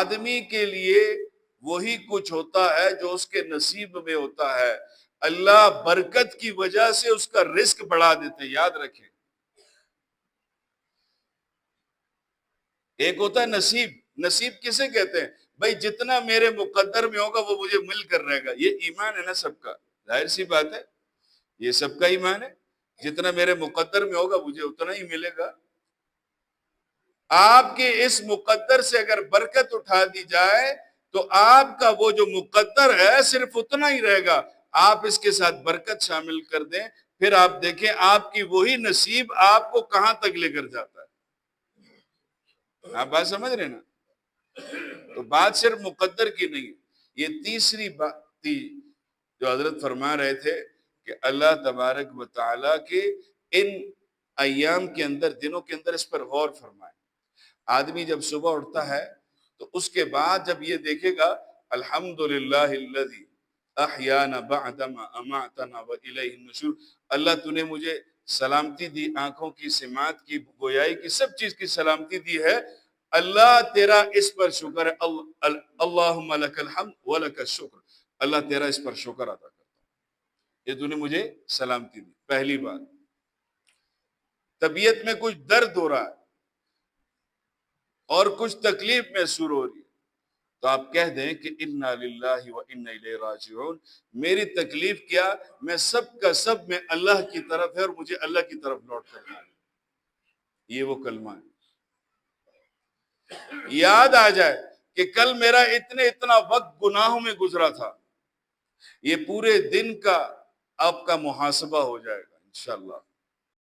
آدمی کے لیے وہی کچھ ہوتا ہے جو اس کے نصیب میں ہوتا ہے. اللہ برکت کی وجہ سے اس کا رزق بڑھا دیتے ہیں. یاد رکھیں, ایک ہوتا ہے نصیب. نصیب کسے کہتے ہیں؟ بھائی جتنا میرے مقدر میں ہوگا وہ مجھے مل کر رہے گا. یہ ایمان ہے نا سب کا, ظاہر سی بات ہے, یہ سب کا ایمان ہے. جتنا میرے مقدر میں ہوگا مجھے اتنا ہی ملے گا. آپ کے اس مقدر سے اگر برکت اٹھا دی جائے تو آپ کا وہ جو مقدر ہے صرف اتنا ہی رہے گا. آپ اس کے ساتھ برکت شامل کر دیں, پھر آپ دیکھیں آپ کی وہی نصیب آپ کو کہاں تک لے کر جاتا ہے. آپ بات سمجھ رہے نا؟ تو بات صرف مقدر کی نہیں. یہ تیسری بات تھی جو حضرت فرما رہے تھے کہ اللہ تبارک و تعالیٰ کے ان ایام کے اندر, دنوں کے اندر اس پر غور فرمائے. آدمی جب صبح اٹھتا ہے تو اس کے بعد جب یہ دیکھے گا الحمدللہ الذی احیانا بعدما اماتنا والیہ النشور, اللہ تو نے مجھے سلامتی دی, آنکھوں کی, سماعت کی, گویائی کی, سب چیز کی سلامتی دی ہے. اللہ تیرا اس پر شکر ہے. اللہم لک الحمد ولک الشکر, اللہ تیرا اس پر شکر ادا کرتا ہوں, یہ تو نے مجھے سلامتی دی. پہلی بات, طبیعت میں کچھ درد ہو رہا ہے اور کچھ تکلیف محسوس ہو رہی ہے تو آپ کہہ دیں کہ انا للہ و انا الیہ راجعون. میری تکلیف کیا, میں سب کا سب میں اللہ کی طرف ہے اور مجھے اللہ کی طرف لوٹ کرنا ہے. یہ وہ کلمہ ہے. یاد آ جائے کہ کل میرا اتنا وقت گناہوں میں گزرا تھا, یہ پورے دن کا آپ کا محاسبہ ہو جائے گا انشاءاللہ.